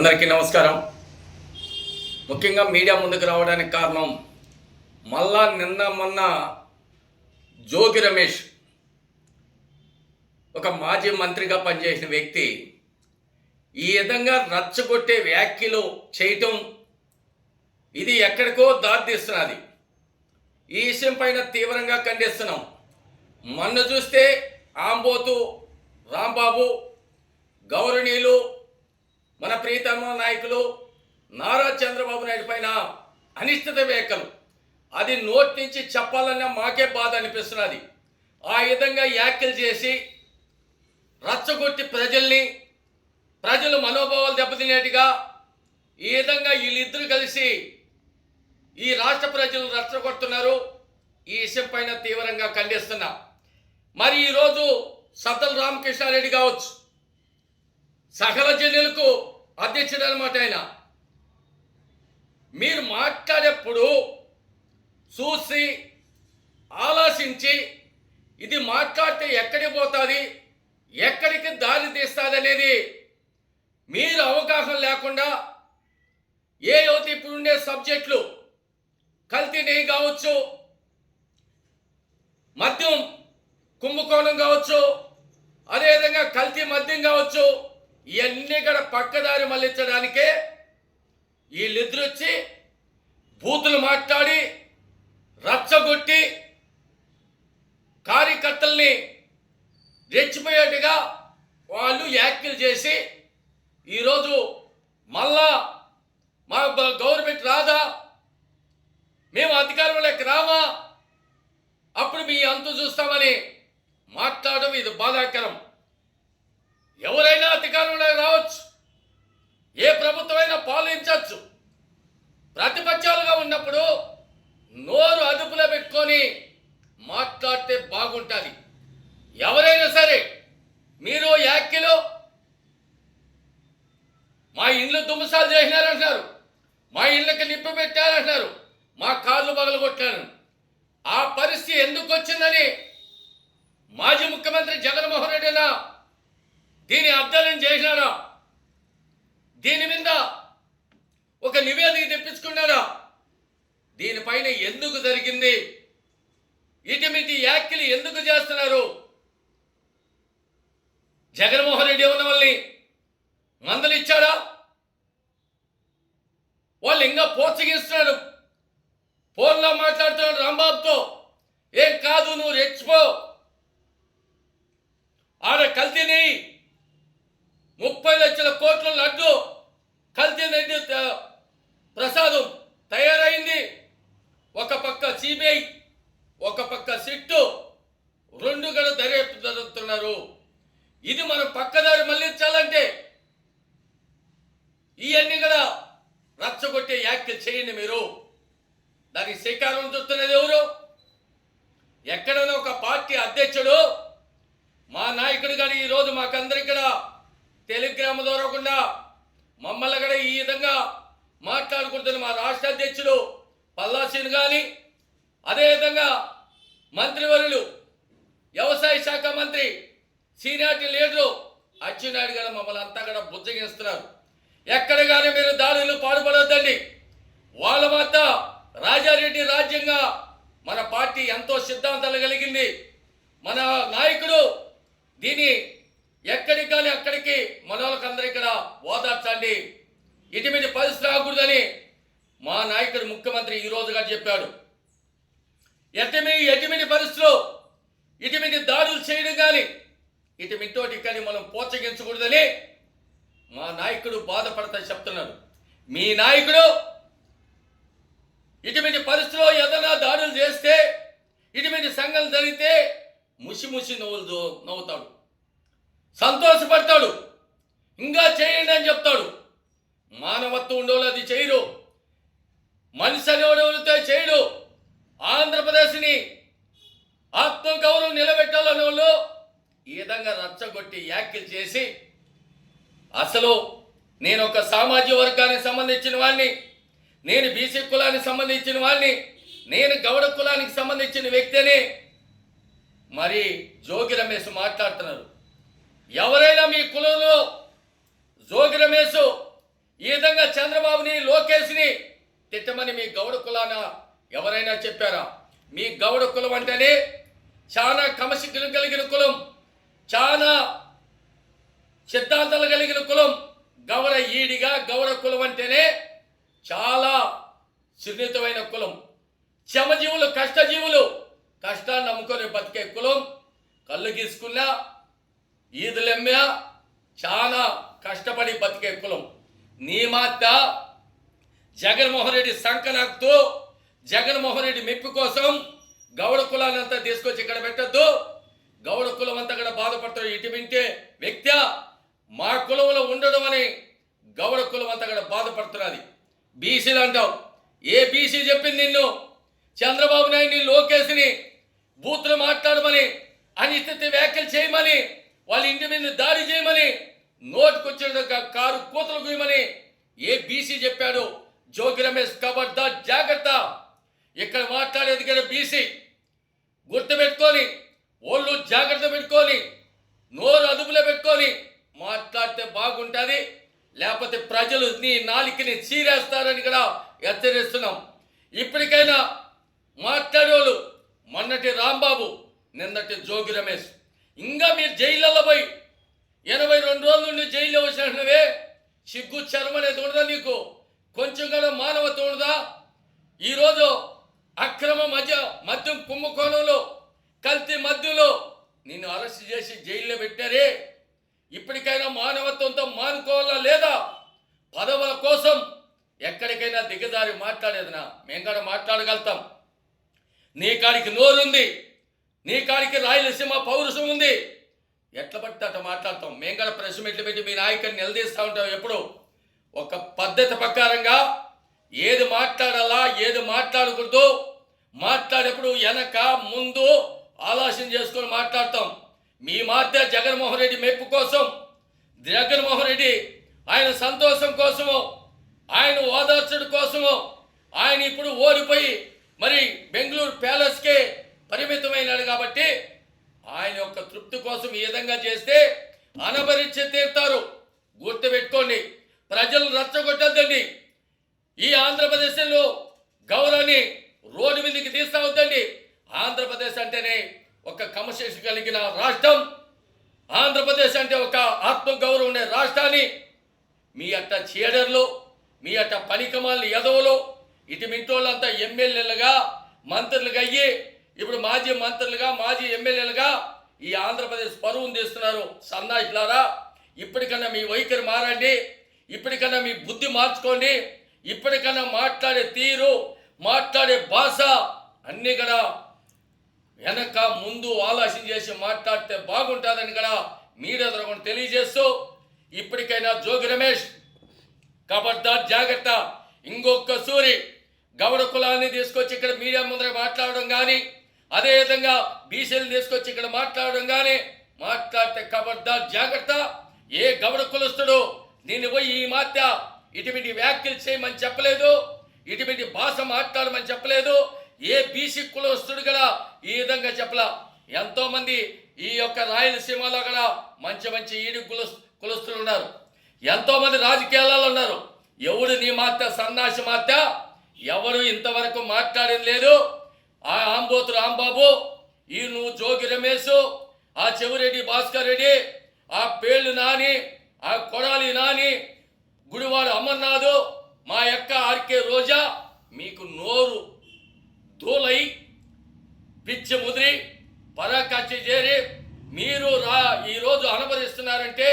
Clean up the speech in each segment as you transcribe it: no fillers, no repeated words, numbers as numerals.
అందరికీ నమస్కారం. ముఖ్యంగా మీడియా ముందుకు రావడానికి కారణం మళ్ళా మొన్న జోగి రమేష్ ఒక మాజీ మంత్రిగా పనిచేసిన వ్యక్తి ఈ విధంగా రచ్చగొట్టే వ్యాఖ్యలు చేయటం ఇది ఎక్కడికో దారితీస్తున్నది. ఈ విషయం పైన తీవ్రంగా ఖండిస్తున్నాం. మొన్న చూస్తే ఆంబోతు రాంబాబు గౌరవనీయులు మన ప్రీతమ నాయకులు నారా చంద్రబాబు నాయుడు పైన అనిశ్చిత వ్యాఖ్యలు, అది నోటి నుంచి చెప్పాలన్నా మాకే బాధ అనిపిస్తున్నది. ఆ విధంగా వ్యాఖ్యలు చేసి రచ్చగొట్టి ప్రజలు మనోభావాలు దెబ్బతినేట్టుగా ఈ విధంగా వీళ్ళిద్దరూ కలిసి ఈ రాష్ట్ర ప్రజలు రచ్చగొడుతున్నారు. ఈ విషయం పైన తీవ్రంగా ఖండిస్తున్నా. మరి ఈరోజు సద్దల రామకృష్ణారెడ్డి కావచ్చు, సకల జనులకు అధ్యక్షుడు అనమాట ఆయన. మీరు మాట్లాడేప్పుడు చూసి ఆలోచించి ఇది మాట్లాడితే ఎక్కడికి పోతుంది, ఎక్కడికి దారి తీస్తుంది అనేది మీరు అవగాహన లేకుండా ఏ యువత ఇప్పుడుండే సబ్జెక్టులు కల్తీ నెయ్యి కావచ్చు, మద్యం కుంభకోణం కావచ్చు, అదేవిధంగా కల్తీ మద్యం కావచ్చు, ఇవన్నీ కూడా పక్కదారి మళ్ళించడానికే వీళ్ళిద్దరు వచ్చి బూతులు మాట్లాడి రచ్చగొట్టి కార్యకర్తల్ని రెచ్చిపోయేట్టుగా వాళ్ళు వ్యాఖ్యలు చేసి ఈరోజు మళ్ళా మా గవర్నమెంట్ రాదా, మేము అధికారంలోకి రామా, అప్పుడు మీ అంతు చూస్తామని మాట్లాడడం ఇది బాధాకరం. ఎవరైనా అధికారంలో రావచ్చు, ఏ ప్రభుత్వమైనా పాలించవచ్చు. ప్రతిపక్షాలుగా ఉన్నప్పుడు నోరు అదుపులో పెట్టుకొని మాట్లాడితే బాగుంటుంది. ఎవరైనా సరే మీరు వ్యాఖ్యలు మా ఇండ్లు దుమ్మసాలు చేసినారంటున్నారు, మా ఇళ్ళకి నిప్పు పెట్టారంటున్నారు, మా కాళ్ళు పగలగొట్టారు. ఆ పరిస్థితి ఎందుకు వచ్చిందని మాజీ ముఖ్యమంత్రి జగన్మోహన్ రెడ్డి దీని అధ్యయనం చేసినాడా, దీని మీద ఒక నివేదిక తెప్పించుకున్నాడా, దీనిపైన ఎందుకు జరిగింది, ఇటువంటి వ్యాఖ్యలు ఎందుకు చేస్తున్నారు? జగన్మోహన్ రెడ్డి ఉన్న వాళ్ళని మందలు ఇచ్చాడా? వాళ్ళు ఇంకా ప్రోత్సహిస్తున్నాడు. ఫోన్లో మాట్లాడుతున్నాడు రాంబాబుతో, ఏం కాదు నువ్వు రెచ్చిపో, ఆడ కల్తీ నెయ్యి 30 లక్షల కోట్ల లడ్డు కల్తీ నెయ్యి ప్రసాదం తయారైంది. ఒక పక్క సిబిఐ, ఒక పక్క సిట్టు, రెండు కూడా దర్యాప్తు జరుగుతున్నారు. ఇది మనం పక్కదారి మళ్ళించాలంటే ఇవన్నీ కూడా రచ్చగొట్టే వ్యాఖ్యలు చేయండి. మీరు దానికి శ్రీకారం చుస్తున్నది ఎవరు? ఎక్కడైనా ఒక పార్టీ అధ్యక్షుడు మా నాయకుడు కానీ ఈరోజు మాకందరికి కూడా టెలిగ్రామ్ దొరకకుండా మమ్మల్ని కూడా ఈ విధంగా మాట్లాడుకుంటున్న మా రాష్ట్ర అధ్యక్షుడు పల్లాసీని కానీ, అదేవిధంగా మంత్రివర్యులు వ్యవసాయ శాఖ మంత్రి సీనియారిటీ లీడరు అచ్చెన్నాయుడు గారు మమ్మల్ని అంతా కూడా బుజ్జగిస్తున్నారు. ఎక్కడ కానీ మీరు దాడులు పాల్పడొద్దండి. వాళ్ళ వద్ద రాజారెడ్డి రాజ్యంగా మన పార్టీ ఎంతో సిద్ధాంతాలు కలిగింది. మన నాయకుడు దీన్ని ఎక్కడికి కానీ అక్కడికి మన వాళ్ళకందరూ ఇక్కడ ఓదార్చండి, ఇటువంటి పరిస్థితి రాకూడదని మా నాయకుడు ముఖ్యమంత్రి ఈ రోజుగా చెప్పాడు. ఎటువంటి పరిస్థితులు ఇటువంటి దాడులు చేయడం కానీ ఇటువంటితోటి కానీ మనం ప్రోత్సహించకూడదని మా నాయకుడు బాధపడతా చెప్తున్నాడు. మీ నాయకుడు ఇటువంటి పరిస్థితిలో ఏదైనా దాడులు చేస్తే, ఇటువంటి సంఘం జరిగితే ముసి నవ్వుతాడు, సంతోషపడతాడు, ఇంకా చేయండి అని చెప్తాడు. మానవత్వం ఉండేవాళ్ళు అది చేయరు, మనిషి అనేవాడితే చేయడు. ఆంధ్రప్రదేశ్ని ఆత్మగౌరవం నిలబెట్టాలనే వాళ్ళు ఈ విధంగా రచ్చగొట్టి వ్యాఖ్యలు చేసి, అసలు నేను ఒక సామాజిక వర్గానికి సంబంధించిన వాడిని, నేను బీసీ కులానికి సంబంధించిన వాడిని, నేను గౌడ కులానికి సంబంధించిన వ్యక్తిని మరి జోగి రమేష్ మాట్లాడుతున్నారు. ఎవరైనా మీ కులంలో జోగి రమేష్ ఈ విధంగా చంద్రబాబుని లోకేష్ని తిట్టమని మీ గౌడ కులాన ఎవరైనా చెప్పారా? మీ గౌడ కులం అంటేనే చాలా క్రమశిక్షణ కలిగిన కులం, చాలా సిద్ధాంతాలు కలిగిన కులం. గౌడ ఈడిగా గౌడ కులం అంటేనే చాలా సున్నితమైన కులం. శ్రమజీవులు, కష్టజీవులు, కష్టాన్ని నమ్ముకొని బతికే కులం. కళ్ళు గీసుకున్నా, ఈదులెమ్మా, చాలా కష్టపడి బతికే కులం. నీ మాత జగన్మోహన్ రెడ్డి సంకనాకుతూ, జగన్మోహన్ రెడ్డి మెప్పు కోసం గౌడ కులాన్ని అంతా తీసుకొచ్చి ఇక్కడ పెట్టద్దు. గౌడ కులం అంతా కూడా బాధపడతారు. ఇటువంటి వ్యక్తి మా కులంలో ఉండడం అని గౌడ కులం అంతా కూడా బాధపడుతున్నది. బీసీలు అంటావు. ఏ బీసీ చెప్పింది నిన్ను చంద్రబాబు నాయుడిని, లోకేష్ని బూతులు మాట్లాడమని, అనిశ్చిత వ్యాఖ్యలు చేయమని, వాళ్ళ ఇంటి మీద దాడి చేయమని, నోటుకొచ్చిన కారు కూతలు గుయమని ఏ బీసీ చెప్పాడు? జోగి రమేష్ ఖబర్దార్, జాగ్రత్త. ఇక్కడ మాట్లాడేది కదా బీసీ. గుర్తుపెట్టుకొని, ఒళ్ళు జాగ్రత్త పెట్టుకొని, నోరు అదుపులో పెట్టుకొని మాట్లాడితే బాగుంటుంది. లేకపోతే ప్రజలు నీ నాలికని చీరేస్తారని కూడా హెచ్చరిస్తున్నాం. ఇప్పటికైనా మాట్లాడేవాళ్ళు మొన్నటి రాంబాబు, నిన్నటి జోగి రమేష్, ఇంకా మీరు జైళ్ళలో పోయి 82 రోజుల నుండి జైల్లో వచ్చినవే, సిగ్గు చర్మ అనేది ఉండదా నీకు? కొంచెం కూడా మానవత ఉండదా? ఈరోజు అక్రమ మద్యం కుంభకోణంలో, కల్తీ మద్యంలో నిన్ను అరెస్ట్ చేసి జైల్లో పెట్టారే. ఇప్పటికైనా మానవత్వంతో మానుకోవాలా లేదా? పదవుల కోసం ఎక్కడికైనా దిగజారి మాట్లాడేదినా? మేము కూడా మాట్లాడగలుగుతాం. నీ కాడికి నోరుంది, నీ కాడికి రాయలసీమ పౌరుషం ఉంది. ఎట్లా పడితే అట్లా మాట్లాడతాం. మేము కూడా ప్రెస్ మీట్లు పెట్టి మీ నాయకుడిని నిలదీస్తూ ఉంటాం. ఎప్పుడు ఒక పద్ధతి ప్రకారంగా ఏది మాట్లాడాలా, ఏది మాట్లాడకూడదు, మాట్లాడేప్పుడు వెనక ముందు ఆలోచన చేసుకొని మాట్లాడతాం. మీ మధ్య జగన్మోహన్ రెడ్డి మెప్పు కోసం, జగన్మోహన్ రెడ్డి ఆయన సంతోషం కోసము, ఆయన ఓదార్చడం కోసము, ఆయన ఇప్పుడు ఓడిపోయి మరి బెంగళూరు ప్యాలెస్కే పరిమితమైనాడు కాబట్టి ఆయన యొక్క తృప్తి కోసం ఈ విధంగా చేస్తే అనభరించి తీరుతారు. గుర్తుపెట్టుకోండి. ప్రజలు రచ్చగొట్టద్దండి. ఈ ఆంధ్రప్రదేశ్లో గౌరవాన్ని రోడ్డు మీదకి తీస్తావద్దండి. ఆంధ్రప్రదేశ్ అంటేనే ఒక క్రమశిక్షణ కలిగిన రాష్ట్రం. ఆంధ్రప్రదేశ్ అంటే ఒక ఆత్మగౌరవం ఉండే రాష్ట్రాన్ని మీ అట్ట చీడర్లు, మీ అట్ట పనికమాలని ఎదవలు, ఇటుమింటోళ్ళంతా ఎమ్మెల్యేలుగా, మంత్రులుగా అయ్యి ఇప్పుడు మాజీ మంత్రులుగా, మాజీ ఎమ్మెల్యేలుగా ఈ ఆంధ్రప్రదేశ్ పరువును తీస్తున్నారు. సన్నాయిలారా, ఇప్పటికన్నా మీ వైఖరి మారండి. ఇప్పటికన్నా మీ బుద్ధి మార్చుకోండి. ఇప్పటికన్నా మాట్లాడే తీరు, మాట్లాడే భాష అన్నీ కూడా వెనక ముందు ఆలోచన చేసి మాట్లాడితే బాగుంటుందని కూడా మీడియా ద్వారా తెలియజేస్తూ, ఇప్పటికైనా జోగి రమేష్ ఖబర్దార్, జాగ్రత్త. ఇంకొక సూరి గౌడ కులాన్ని తీసుకొచ్చి ఇక్కడ మీడియా ముందర మాట్లాడడం కానీ, అదేవిధంగా బీసీలు తీసుకొచ్చి ఇక్కడ మాట్లాడడం కానీ మాట్లాడితే ఖబర్దార్, జాగ్రత్త. ఏ గౌడ కులస్తుడు నిన్ను పోయి ఈ మధ్య ఇటువంటి వ్యాఖ్యలు చేయమని చెప్పలేదు, ఇటువంటి భాష మాట్లాడమని చెప్పలేదు. ఏ బీసీ కులస్తుడు కూడా ఈ విధంగా చెప్పలా. ఎంతోమంది ఈ యొక్క రాయలసీమలో కూడా మంచి మంచి ఈడు కులస్తులు ఉన్నారు. ఎంతోమంది రాజకీయాలలో ఉన్నారు. ఎవడు నీ మాత్య సన్నాసి మాత్య ఎవరు ఇంతవరకు మాట్లాడేది లేదు. ఆ ఆంబోతు రాంబాబు, ఈ నువ్వు జోగి రమేష్, ఆ చెవిరెడ్డి భాస్కర్ రెడ్డి, ఆ పేళ్ళు నాని, ఆ కొడాలి నాని, గుడివాడ అమర్నాథ్, మా యొక్క ఆర్కే రోజా, మీకు నోరు దూలై పిచ్చి ముదిరి పరాకాష్ఠ చేరి మీరు ఈరోజు అనుభవిస్తున్నారంటే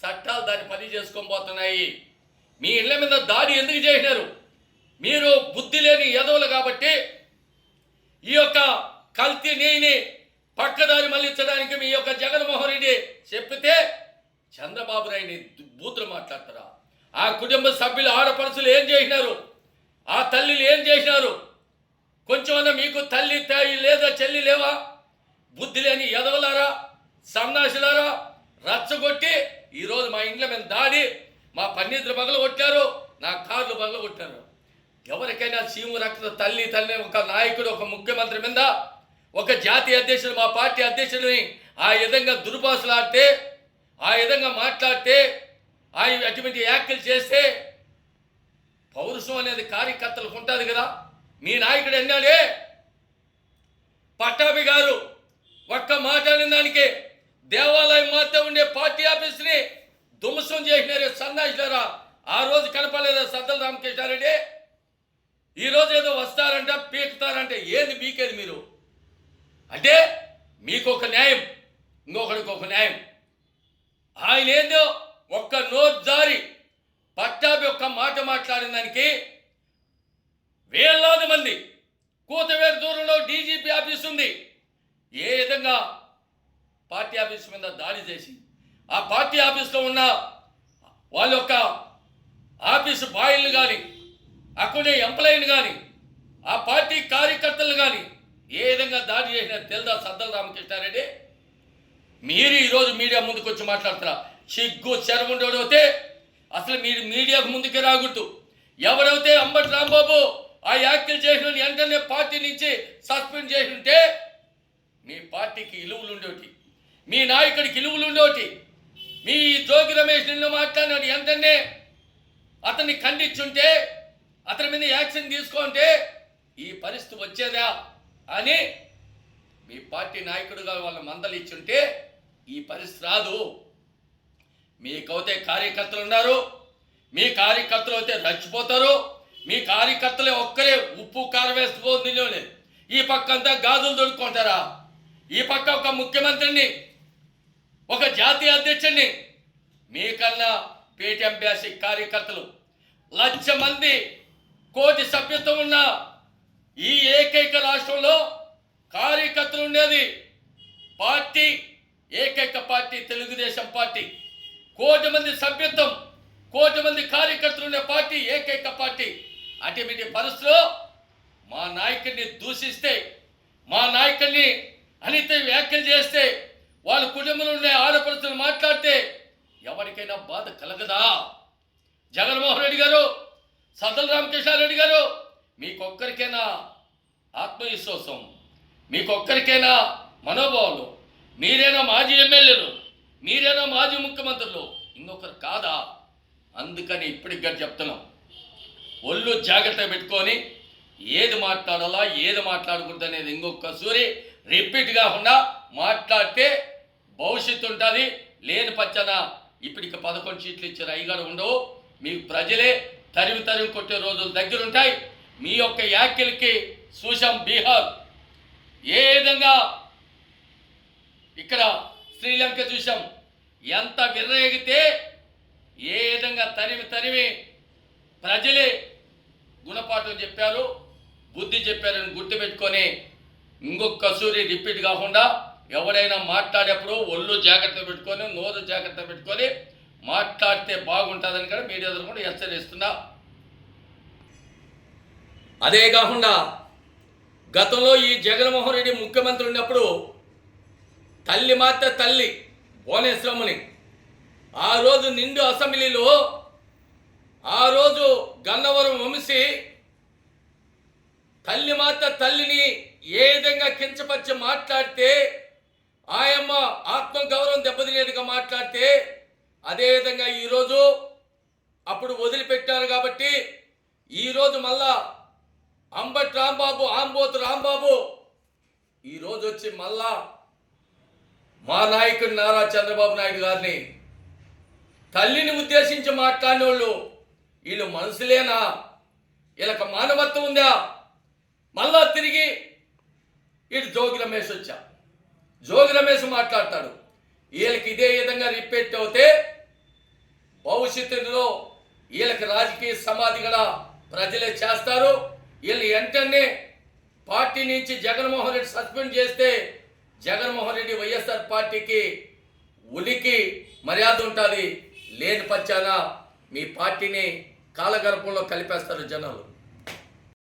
చట్టాలు దాన్ని పని చేసుకొని పోతున్నాయి. మీ ఇళ్ల మీద దాడి ఎందుకు చేసినారు? మీరు బుద్ధి లేని ఎదవలు కాబట్టి ఈ యొక్క కల్తీ నీని పక్కదారి మళ్ళించడానికి మీ యొక్క జగన్మోహన్ రెడ్డి చెప్పితే చంద్రబాబు నాయుడిని బూతులు మాట్లాడతారా? ఆ కుటుంబ సభ్యులు, ఆడపడుచులు ఏం చేసినారు? ఆ తల్లిలు ఏం చేసినారు? కొంచెమన్నా మీకు తల్లి లేదా చెల్లి లేవా? బుద్ధి లేని ఎదవలారా, సన్నాసులారా, రచ్చగొట్టి ఈరోజు మా ఇంట్లో మీద దాడి, మా పన్నీతులు పగలు కొట్టారు, నా కార్లు పగలు కొట్టారు. ఎవరికైనా సీము రక్త తల్లి ఒక నాయకుడు, ఒక ముఖ్యమంత్రి మీద, ఒక జాతీయ అధ్యక్షుడు, మా పార్టీ అధ్యక్షుడిని ఆ విధంగా దుర్భాషలాడితే, ఆ విధంగా మాట్లాడితే, అటువంటి వ్యాఖ్యలు చేస్తే పౌరుషం అనేది కార్యకర్తలకు ఉంటుంది కదా. మీ నాయకుడు అన్నాడే, పట్టాభి గారు ఒక్క మాట అనే దానికి దేవాలయం మాత్రం ఉండే పార్టీ ఆఫీస్ని ధ్వంసం చేసినారే సన్నాయిస్తారా. ఆ రోజు కనపడలేదా సద్దల రామకృష్ణారెడ్డి? ఈరోజు ఏదో వస్తారంట, పీకుతారంటే ఏది పీకేది మీరు? అంటే మీకు ఒక న్యాయం, ఇంకొకడికి ఒక న్యాయం. ఆయన ఏందో ఒక్క నోట్ జారి పట్టాభి ఒక్క మాట మాట్లాడిన దానికి వేలాది మంది కూతవేరు దూరంలో డీజీపీ ఆఫీస్ ఉంది. ఏ విధంగా పార్టీ ఆఫీస్ మీద దాడి చేసి ఆ పార్టీ ఆఫీస్లో ఉన్న వాళ్ళ యొక్క ఆఫీసు బాయ్లు కానీ, అక్కడే ఎంప్లాయీని కానీ, ఆ పార్టీ కార్యకర్తలు కానీ ఏ విధంగా దాడి చేసినా తెలుదా సద్దల రామకృష్ణారెడ్డి? మీరు ఈరోజు మీడియా ముందుకు వచ్చి మాట్లాడుతున్నా. సిగ్గు చెరముండవుతే అసలు మీరు మీడియాకు ముందుకు రాకూడదు. ఎవరైతే అంబటి రాంబాబు ఆ వ్యాఖ్యలు చేసిన వెంటనే పార్టీ నుంచి సస్పెండ్ చేసి ఉంటే మీ పార్టీకి ఇలువలు ఉండేటి, మీ నాయకుడికి ఇలువలు ఉండేటి. మీ జోగి రమేష్ నిన్ను మాట్లాడినాడు, వెంటనే అతన్ని ఖండించుంటే, అతని మీద యాక్షన్ తీసుకుంటే ఈ పరిస్థితి వచ్చేదా అని మీ పార్టీ నాయకుడుగా వాళ్ళ మందలు ఇచ్చుంటే ఈ పరిస్థితి రాదు. మీకైతే కార్యకర్తలు ఉన్నారు, మీ కార్యకర్తలు అయితే రచ్చిపోతారు. మీ కార్యకర్తలే ఒక్కరే ఉప్పు కారం వేసుకోలేదు. ఈ పక్క అంతా గాజులు దొరుకుంటారా? ఈ పక్క ఒక ముఖ్యమంత్రిని, ఒక జాతీయ అధ్యక్షుడిని, మీకన్నా పేటీఎం బేసిక్ కార్యకర్తలు 1,00,000 మంది కోటి సభ్యత్వం ఉన్న ఈ ఏకైక రాష్ట్రంలో కార్యకర్తలు ఉండేది పార్టీ, ఏకైక పార్టీ తెలుగుదేశం పార్టీ. 1 కోటి మంది సభ్యత్వం, 1 కోటి మంది కార్యకర్తలు ఉండే పార్టీ, ఏకైక పార్టీ. అటువంటి పరిస్థితిలో మా నాయకుడిని దూషిస్తే, మా నాయకుడిని అనిత వ్యాఖ్యలు చేస్తే, వాళ్ళ కుటుంబంలో ఉండే ఆడపడుతులు మాట్లాడితే ఎవరికైనా బాధ కలగదా? జగన్మోహన్ రెడ్డి గారు, సద్దల రామకృష్ణారెడ్డి గారు, మీకొక్కరికైనా ఆత్మవిశ్వాసం, మీకొక్కరికైనా మనోభావాలు? మీరేనా మాజీ ఎమ్మెల్యేలు, మీరేనా మాజీ ముఖ్యమంత్రులు, ఇంకొకరు కాదా? అందుకని ఇప్పటికి చెప్తున్నాం, ఒళ్ళు జాగ్రత్త పెట్టుకొని ఏది మాట్లాడాలా, ఏది మాట్లాడకూడదు అనేది ఇంకొకసారి రిపీట్ కాకుండా మాట్లాడితే భవిష్యత్తు ఉంటుంది. లేని పచ్చన ఇప్పటికి 11 సీట్లు ఇచ్చిన అయ్యగారు ఉండవు. మీకు ప్రజలే తరిమి కొట్టే రోజులు దగ్గరుంటాయి. మీ యొక్క వ్యాఖ్యలకి చూసాం బీహార్ ఏ విధంగా, ఇక్కడ శ్రీలంక చూసాం ఎంత విర్రేగితే, ఏ విధంగా తరిమి ప్రజలే గుణపాఠం చెప్పారు, బుద్ధి చెప్పారని గుర్తుపెట్టుకొని ఇంకొకసారి రిపీట్ కాకుండా ఎవరైనా మాట్లాడేప్పుడు ఒళ్ళు జాగ్రత్త పెట్టుకొని, నోరు జాగ్రత్త పెట్టుకొని మాట్లాడితే బాగుంటుందని కూడా మీడియా కూడా హెచ్చరిస్తున్నా. అదే కాకుండా గతంలో ఈ జగన్మోహన్ రెడ్డి ముఖ్యమంత్రి ఉన్నప్పుడు తల్లి మాత్ర తల్లి భువనేశ్వరమ్మని ఆ రోజు నిండు అసెంబ్లీలో ఆ రోజు గన్నవరం వంశీ తల్లి మాత్ర తల్లిని ఏ విధంగా కించపరిచి మాట్లాడితే, ఆయమ్మ ఆత్మగౌరవం దెబ్బతినేట్టుగా మాట్లాడితే, అదేవిధంగా ఈరోజు అప్పుడు వదిలిపెట్టారు కాబట్టి ఈరోజు మళ్ళా అంబటి రాంబాబు, ఆంబోతు రాంబాబు ఈరోజు వచ్చి మళ్ళా మా నాయకుడు నారా చంద్రబాబు నాయుడు గారిని తల్లిని ఉద్దేశించి మాట్లాడిన వాళ్ళు వీళ్ళు మనుషులేనా? వీళ్ళకి మానవత్వం ఉందా? మళ్ళా తిరిగి ఇటు జోగి రమేష్ వచ్చా, జోగి రమేష్ మాట్లాడతాడు. వీళ్ళకి ఇదే విధంగా రిపీట్ అవుతే భవిష్యత్తులో వీళ్ళకి రాజకీయ సమాధి కూడా ప్రజలే చేస్తారు. వీళ్ళు వెంటనే పార్టీ నుంచి జగన్మోహన్ రెడ్డి సస్పెండ్ చేస్తే జగన్మోహన్ రెడ్డి వైఎస్ఆర్ పార్టీకి ఉనికి మర్యాద ఉంటుంది. లేని పచ్చాన మీ పార్టీని కాలగర్భంలో కలిపేస్తారు జనాలు.